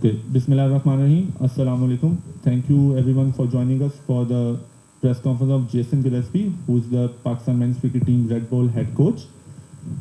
Okay, Bismillahirrahmanirrahim. Assalamu alaikum. Thank you everyone for joining us for the press conference of Jason Gillespie, who is the Pakistan men's cricket team Red Bull head coach.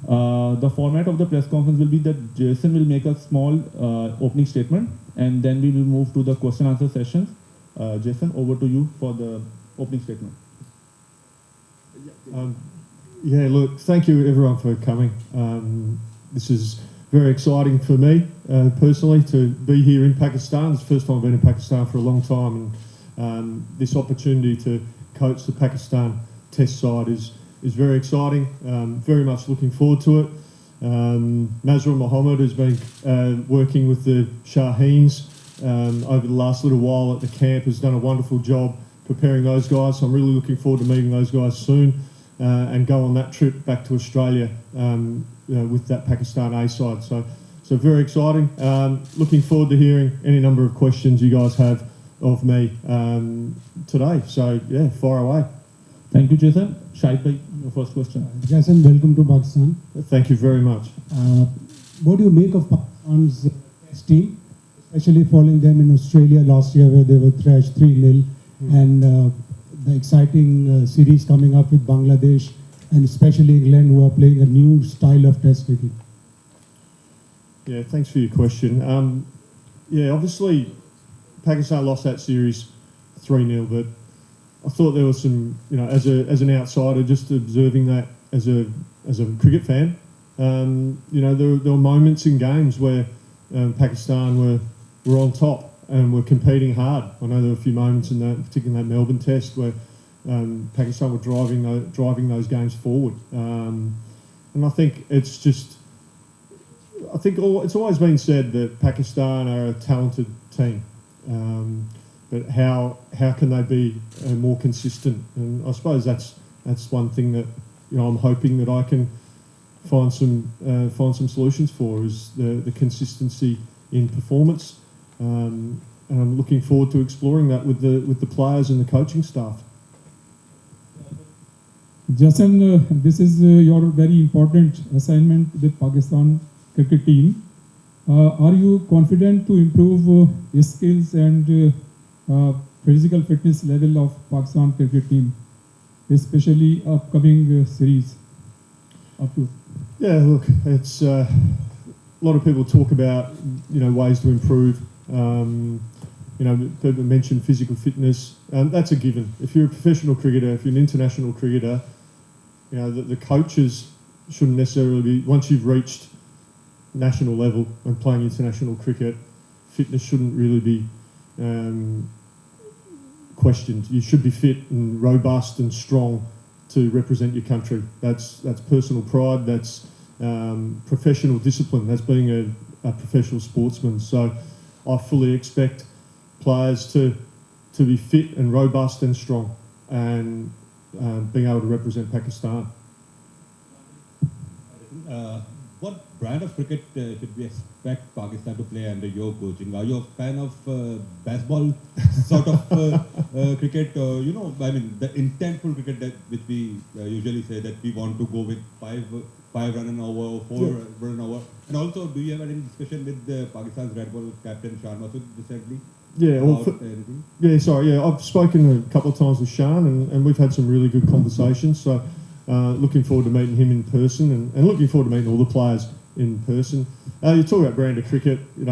The format of the press conference will be that Jason will make a small opening statement, and then we will move to the question answer sessions. Jason, over to you for the opening statement. Yeah, look, thank you everyone for coming. This is very exciting for me personally to be here in Pakistan. It's the first time I've been in Pakistan for a long time, and this opportunity to coach the Pakistan Test side is very exciting. Very much looking forward to it. Nazrul Mohammed has been working with the Shaheens over the last little while at the camp, has done a wonderful job preparing those guys. So I'm really looking forward to meeting those guys soon and go on that trip back to Australia with that Pakistan A side. So very exciting. Looking forward to hearing any number of questions you guys have of me today. So yeah, fire away. Thank you, Jason. Shahid bhai, your first question. Jason, welcome to Pakistan. Thank you very much. What do you make of Pakistan's test team, especially following them in Australia last year where they were thrashed 3-0, and the exciting series coming up with Bangladesh and especially England, who are playing a new style of test cricket? Yeah, thanks for your question. Yeah, obviously Pakistan lost that series 3-0, but I thought there was some, as an outsider, just observing that as a cricket fan, there were moments in games where Pakistan were on top and were competing hard. I know there were a few moments in that, particularly in that Melbourne Test, where Pakistan were driving those games forward. And I think it's always been said that Pakistan are a talented team. But how can they be more consistent? And I suppose that's one thing that I'm hoping that I can find some solutions for, is the consistency in performance. And I'm looking forward to exploring that with the players and the coaching staff. Jason, this is your very important assignment with Pakistan cricket team. Are you confident to improve skills and physical fitness level of Pakistan cricket team, especially upcoming series? Yeah, look, it's a lot of people talk about ways to improve. People mention physical fitness, and that's a given. If you're a professional cricketer, if you're an international cricketer, the coaches shouldn't necessarily be, once you've reached national level and playing international cricket, fitness shouldn't really be questioned. You should be fit and robust and strong to represent your country. That's personal pride, that's professional discipline, that's being a professional sportsman. So I fully expect players to be fit and robust and strong, and being able to represent Pakistan. What brand of cricket should we expect Pakistan to play under your coaching? Are you a fan of baseball sort of cricket? The intentful cricket which we usually say that we want to go with five run an over, 4 run an over. And also, do you have any discussion with Pakistan's Red Bull captain Shan Masood recently? I've spoken a couple of times with Shan, and we've had some really good conversations. So looking forward to meeting him in person, and looking forward to meeting all the players in person. You talk about brand of cricket. I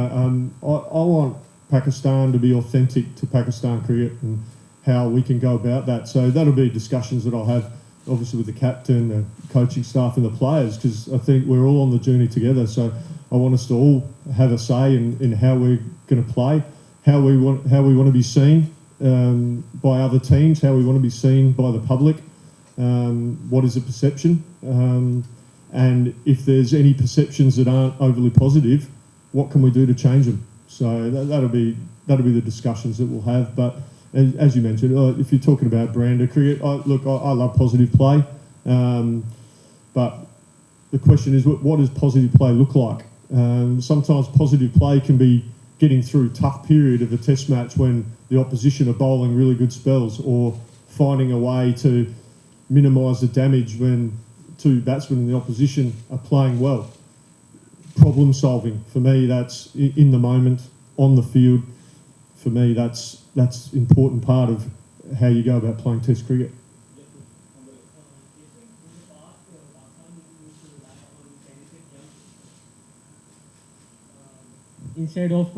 want Pakistan to be authentic to Pakistan cricket and how we can go about that. So that'll be discussions that I'll have, obviously, with the captain, the coaching staff, and the players, because I think we're all on the journey together. So I want us to all have a say in how we're going to play, how we want to be seen by other teams, how we want to be seen by the public. What is the perception? And if there's any perceptions that aren't overly positive, what can we do to change them? So that'll be the discussions that we'll have. But as you mentioned, if you're talking about brand of cricket, I love positive play. But the question is, what does positive play look like? Sometimes positive play can be getting through a tough period of a test match when the opposition are bowling really good spells, or finding a way to minimise the damage when two batsmen in the opposition are playing well. Problem solving, for me, that's in the moment. on the field, for me, that's important part of how you go about playing Test cricket. Instead of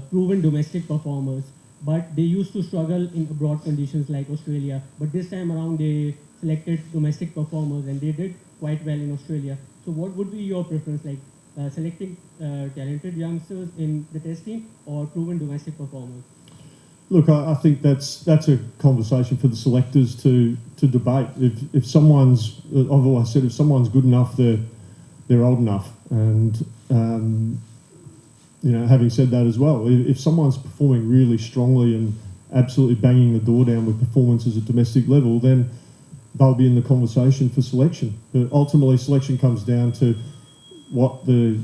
proven domestic performers, but they used to struggle in abroad conditions like Australia. But this time around, they selected domestic performers and they did quite well in Australia. So, what would be your preference, like selecting talented youngsters in the Test team or proven domestic performers? Look, I think that's a conversation for the selectors to debate. If someone's, I've always said, if someone's good enough, they're old enough. And you know, having said that as well, if someone's performing really strongly and absolutely banging the door down with performances at domestic level, then they'll be in the conversation for selection. But ultimately, selection comes down to what the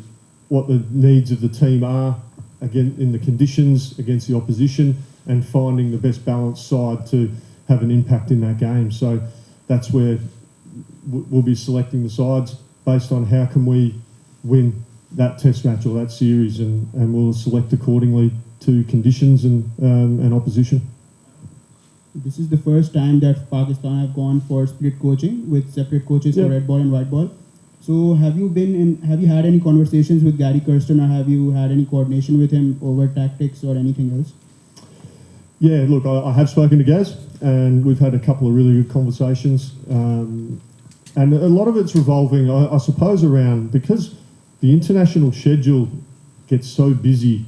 needs of the team are, again, in the conditions against the opposition, and finding the best balanced side to have an impact in that game. So that's where we'll be selecting the sides based on how can we win that Test match or that series, and we'll select accordingly to conditions and opposition. This is the first time that Pakistan have gone for split coaching with separate coaches for red ball and white ball. So have you had any conversations with Gary Kirsten, or have you had any coordination with him over tactics or anything else? Yeah, look, I have spoken to Gaz, and we've had a couple of really good conversations. And a lot of it's revolving, I suppose, around, because the international schedule gets so busy,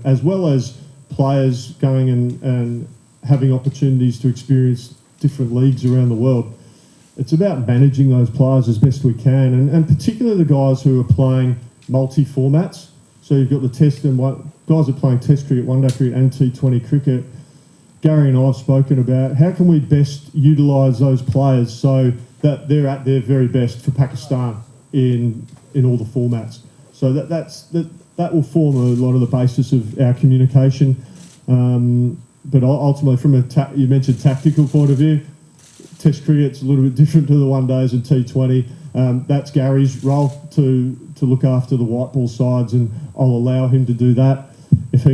as well as players going and having opportunities to experience different leagues around the world. It's about managing those players as best we can, and particularly the guys who are playing multi-formats. So you've got the Test and guys are playing Test cricket, One Day cricket and T20 cricket. Gary and I have spoken about how can we best utilise those players so that they're at their very best for Pakistan in all the formats. So that will form a lot of the basis of our communication. But ultimately, from you mentioned tactical point of view, Test cricket's a little bit different to the One Days and T20. That's Gary's role to look after the white ball sides, and I'll allow him to do that. If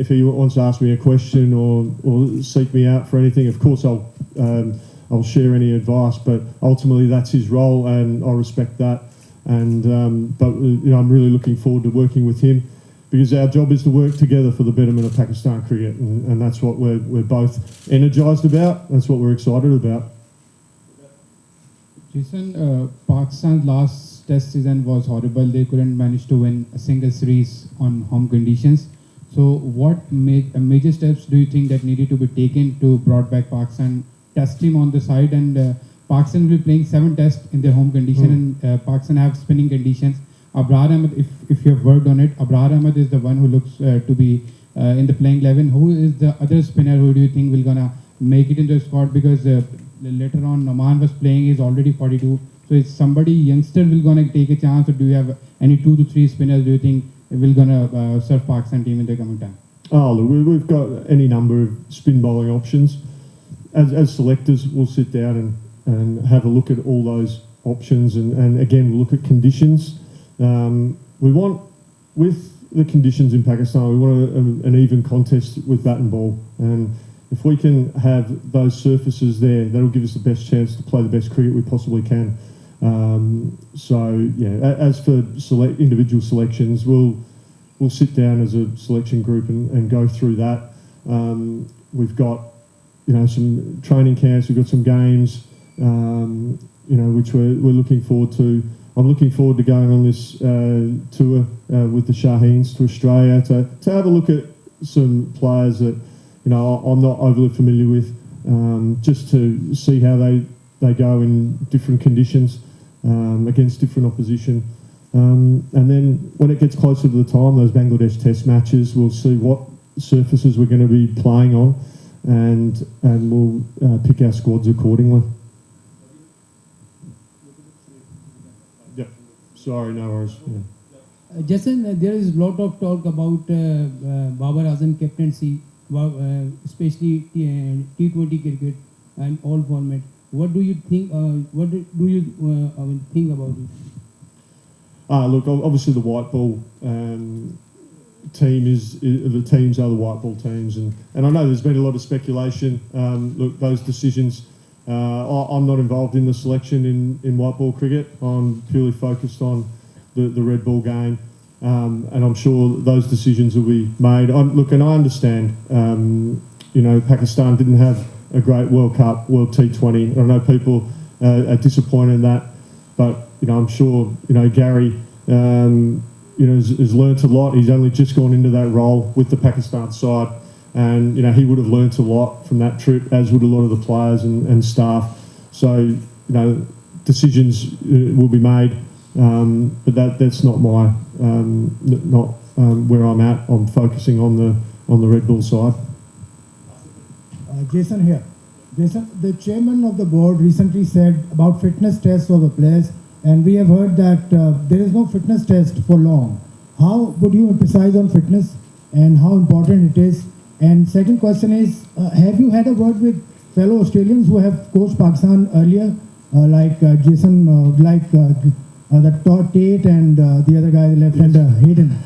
he wants to ask me a question or seek me out for anything, of course I'll share any advice. But ultimately, that's his role, and I respect that. And but you know, I'm really looking forward to working with him, because our job is to work together for the betterment of Pakistan cricket, and that's what we're both energised about. That's what we're excited about. Jason, Pakistan's last Test season was horrible. They couldn't manage to win a single series on home conditions. So, what major steps do you think that needed to be taken to brought back Pakistan Test team on the side? And Pakistan will be playing 7 Tests in their home condition, and Pakistan have spinning conditions. Abrar Ahmed, if you have worked on it, Abrar Ahmed is the one who looks to be in the playing 11. Who is the other spinner who do you think will gonna make it into the squad? Because later on, Noman was playing, he's already 42. So is somebody youngster will gonna take a chance, or do you have any 2 to 3 spinners do you think will gonna serve Pakistan team in the coming time? Oh, look, we've got any number of spin bowling options. As selectors, we'll sit down and have a look at all those options, and again, we'll look at conditions. We want, with the conditions in Pakistan, we want an even contest with bat and ball, and if we can have those surfaces there, that'll give us the best chance to play the best cricket we possibly can. So yeah, as for individual selections, we'll sit down as a selection group and go through that. We've got, you know, some training camps, we've got some games, you know, which we're looking forward to. I'm looking forward to going on this tour with the Shaheens to Australia to have a look at some players that, you know, I'm not overly familiar with, just to see how they go in different conditions against different opposition. And then when it gets closer to the time, those Bangladesh Test matches, we'll see what surfaces we're going to be playing on, and we'll pick our squads accordingly. Yep. Sorry, no worries. Yeah. Jason, there is a lot of talk about Babar Azam captaincy, especially T20 cricket and all formats. What do you think? What do you think about it? Look, obviously the white ball, the teams are the white ball teams, and I know there's been a lot of speculation. Look, those decisions. I'm not involved in the selection in white ball cricket. I'm purely focused on the red ball game, and I'm sure those decisions will be made. And I understand. Pakistan didn't have a great World Cup, World T20. I know people are disappointed in that, but I'm sure Gary. Has learnt a lot. He's only just gone into that role with the Pakistan side, and he would have learnt a lot from that trip, as would a lot of the players and staff. So decisions will be made, but that's not my where I'm at. I'm focusing on the Red Bull side. Jason here. Jason, the chairman of the board recently said about fitness tests of the players, and we have heard that there is no fitness test for long. How would you emphasize on fitness and how important it is? And second question is, have you had a word with fellow Australians who have coached Pakistan earlier, like Jason, the Todd Tate and the other guy, the left-hander, Hayden?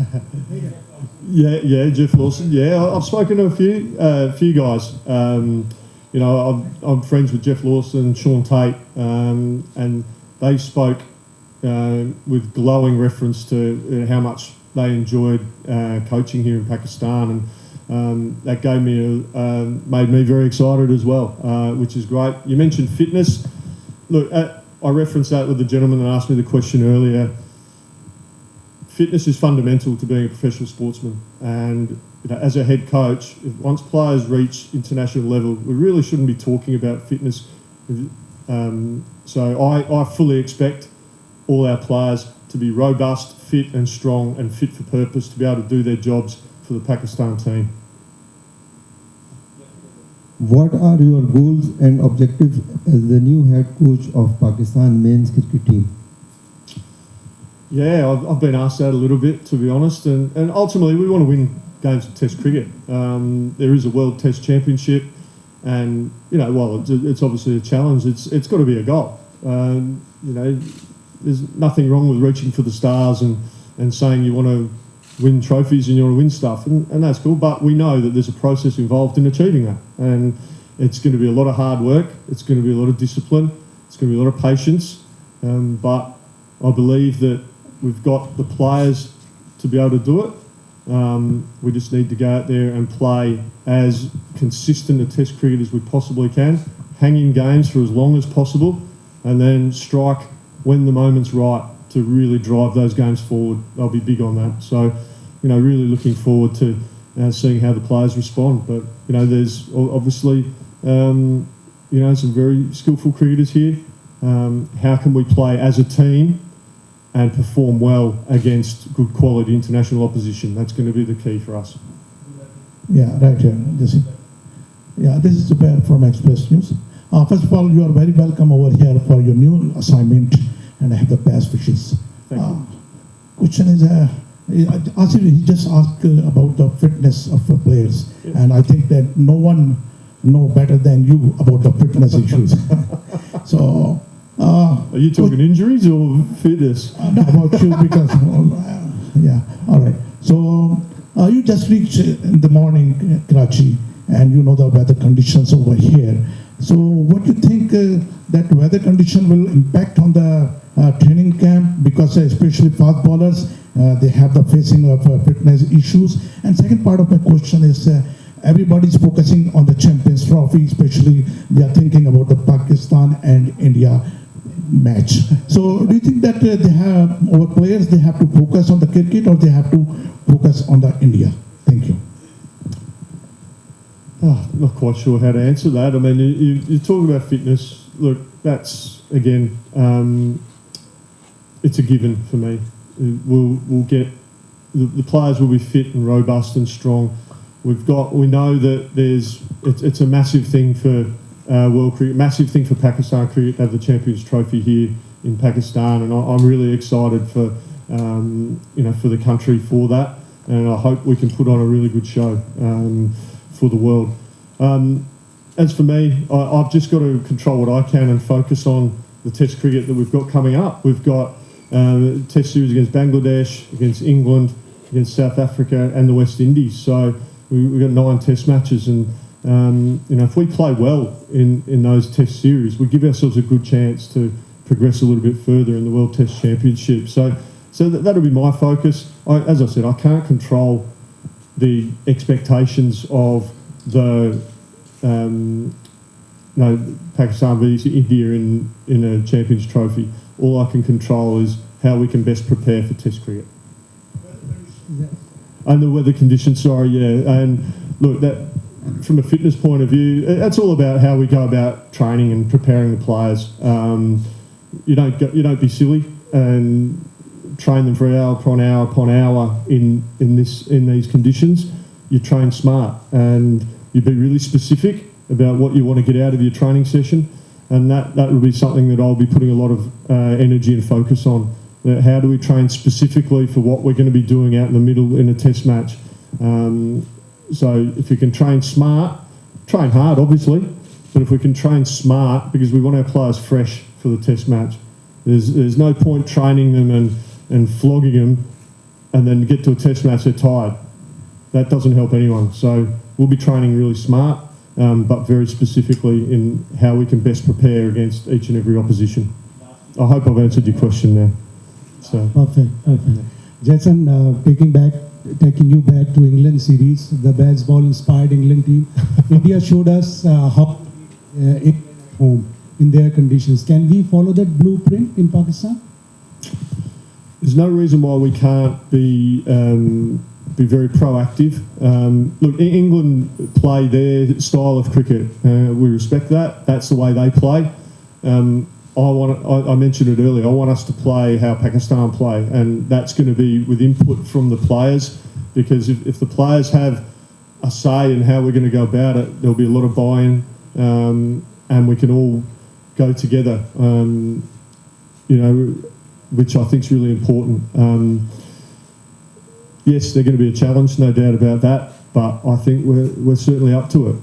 Yeah, Jeff Lawson. Yeah, I've spoken to a few guys. I'm friends with Jeff Lawson, Sean Tate, and they spoke with glowing reference to how much they enjoyed coaching here in Pakistan, and that made me very excited as well, which is great. You mentioned fitness. Look, I referenced that with the gentleman that asked me the question earlier. Fitness is fundamental to being a professional sportsman, and as a head coach, once players reach international level, we really shouldn't be talking about fitness. So I fully expect all our players to be robust, fit and strong and fit for purpose to be able to do their jobs for the Pakistan team. What are your goals and objectives as the new head coach of Pakistan men's cricket team? Yeah, I've been asked that a little bit, to be honest, and ultimately we want to win games of Test cricket. There is a World Test Championship, and while it's obviously a challenge, it's got to be a goal. There's nothing wrong with reaching for the stars and saying you want to win trophies and you want to win stuff, and that's cool. But we know that there's a process involved in achieving that, and it's going to be a lot of hard work. It's going to be a lot of discipline. It's going to be a lot of patience. But I believe that we've got the players to be able to do it. We just need to go out there and play as consistent a Test cricket as we possibly can, hang in games for as long as possible, and then strike when the moment's right to really drive those games forward. I'll be big on that. So, really looking forward to seeing how the players respond. But, there's obviously, some very skillful cricketers here. How can we play as a team and perform well against good quality international opposition? That's going to be the key for us. Yeah, right here. This is Zubair from Express News. First of all, you are very welcome over here for your new assignment, and I have the best wishes. Thank you. Question is, Asif, he just asked about the fitness of the players, and I think that no one know better than you about the fitness issues. So, are you talking injuries or fitness? Not about you, because yeah, all right. So you just reached in the morning Karachi, and you know the weather conditions over here. So what do you think that weather condition will impact on the training camp? Because especially fast bowlers, they have the facing of fitness issues. And second part of my question is, everybody's focusing on the Champions Trophy, especially they are thinking about the Pakistan and India match. So do you think that our players, they have to focus on the cricket, or they have to focus on the India? Thank you. Not quite sure how to answer that. I mean, you talk about fitness. Look, that's, again, it's a given for me. We'll get, the players will be fit and robust and strong. We know that it's a massive thing for world cricket, massive thing for Pakistan cricket to have the Champions Trophy here in Pakistan, and I'm really excited for the country for that, and I hope we can put on a really good show for the world. As for me, I've just got to control what I can and focus on the Test cricket that we've got coming up. We've got Test series against Bangladesh, against England, against South Africa and the West Indies. So we've got 9 test matches, and if we play well in those test series, we give ourselves a good chance to progress a little bit further in the World Test Championship. So that'll be my focus. As I said, I can't control the expectations of the Pakistan vs India in a Champions Trophy. All I can control is how we can best prepare for Test cricket. And the weather conditions, and look, that from a fitness point of view, that's all about how we go about training and preparing the players. You don't be silly and train them for hour upon hour upon hour in these conditions. You train smart, and you be really specific about what you want to get out of your training session, and that will be something that I'll be putting a lot of energy and focus on. How do we train specifically for what we're going to be doing out in the middle in a test match? So if you can train smart, train hard obviously, but if we can train smart, because we want our players fresh for the test match. There's no point training them and flogging them and then get to a test match they're tired. That doesn't help anyone. So we'll be training really smart, but very specifically in how we can best prepare against each and every opposition. I hope I've answered your question there. So. Perfect. Jason, taking you back to England series, the baseball inspired England team. India showed us how England at home in their conditions. Can we follow that blueprint in Pakistan? There's no reason why we can't be very proactive. Look, England play their style of cricket. We respect that. That's the way they play. I mentioned it earlier. I want us to play how Pakistan play, and that's going to be with input from the players, because if the players have a say in how we're going to go about it, there'll be a lot of buy-in, and we can all go together, which I think is really important. Yes, they're going to be a challenge, no doubt about that, but I think we're certainly up to it.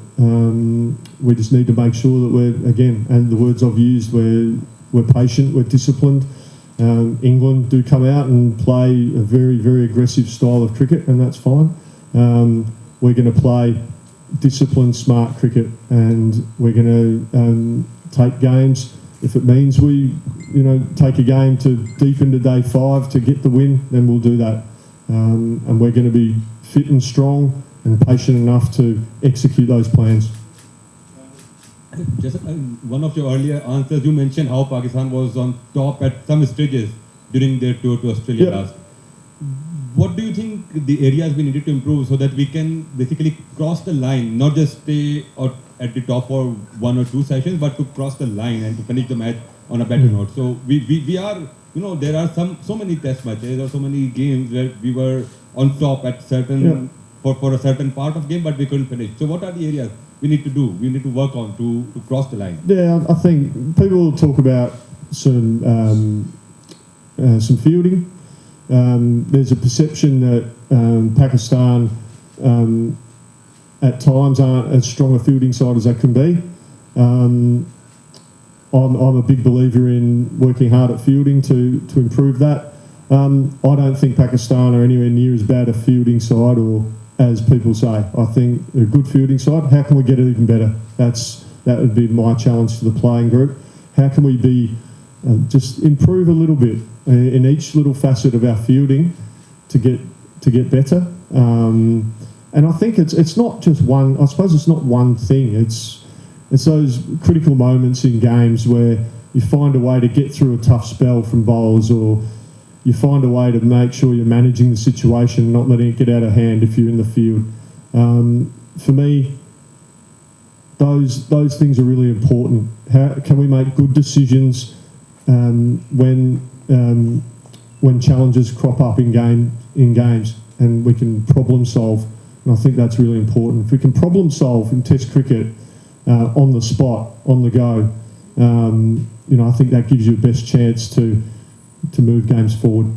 We just need to make sure that we're, again, and the words I've used, we're patient, we're disciplined. England do come out and play a very, very aggressive style of cricket, and that's fine. We're going to play disciplined, smart cricket, and we're going to take games. If it means we, take a game to deep into day 5 to get the win, then we'll do that. And we're going to be fit and strong and patient enough to execute those plans. Just one of your earlier answers, you mentioned how Pakistan was on top at some stages during their tour to Australia last. What do you think the areas we needed to improve so that we can basically cross the line, not just stay at the top for 1 or 2 sessions, but to cross the line and to finish the match on a better note? So we are, there are so many test matches or so many games where we were on top at certain for a certain part of game, but we couldn't finish. So what are the areas we need to do? We need to work on to cross the line. Yeah, I think people will talk about some fielding. There's a perception that Pakistan at times aren't as strong a fielding side as they can be. I'm a big believer in working hard at fielding to improve that. I don't think Pakistan are anywhere near as bad a fielding side or as people say. I think a good fielding side. How can we get it even better? That would be my challenge to the playing group. How can we be just improve a little bit in each little facet of our fielding to get better? And I think it's not just one. I suppose it's not one thing. It's those critical moments in games where you find a way to get through a tough spell from bowlers, or you find a way to make sure you're managing the situation, not letting it get out of hand if you're in the field. For me, those things are really important. How can we make good decisions when challenges crop up in games, and we can problem solve? And I think that's really important. If we can problem solve in Test cricket on the spot, on the go, I think that gives you the best chance to move games forward.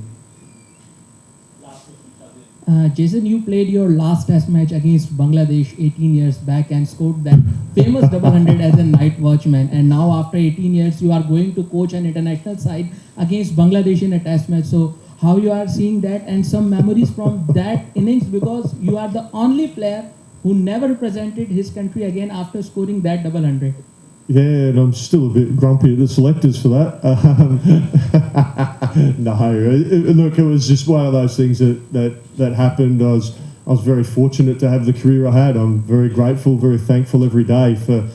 Jason, you played your last test match against Bangladesh 18 years back and scored that famous double 100 as a night watchman, and now after 18 years you are going to coach an international side against Bangladesh in a test match. So how you are seeing that, and some memories from that innings, because you are the only player who never represented his country again after scoring that double hundred. Yeah, and I'm still a bit grumpy at the selectors for that. No, look, it was just one of those things that happened. I was very fortunate to have the career I had. I'm very grateful, very thankful every day for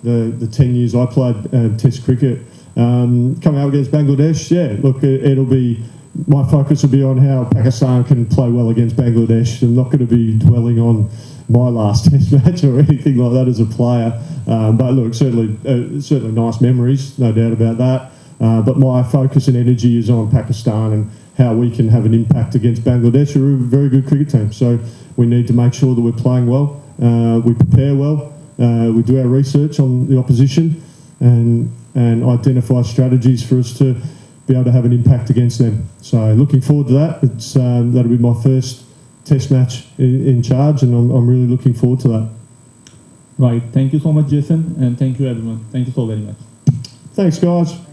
the 10 years I played Test cricket. Coming out against Bangladesh, yeah, look, it'll be, my focus will be on how Pakistan can play well against Bangladesh. I'm not going to be dwelling on my last Test match or anything like that as a player. But look, certainly nice memories, no doubt about that. But my focus and energy is on Pakistan and how we can have an impact against Bangladesh, who are a very good cricket team. So we need to make sure that we're playing well, we prepare well, we do our research on the opposition, and identify strategies for us to be able to have an impact against them. So looking forward to that. It's that'll be my first Test match in charge, and I'm really looking forward to that. Right. Thank you so much, Jason, and thank you, everyone. Thank you so very much. Thanks, guys.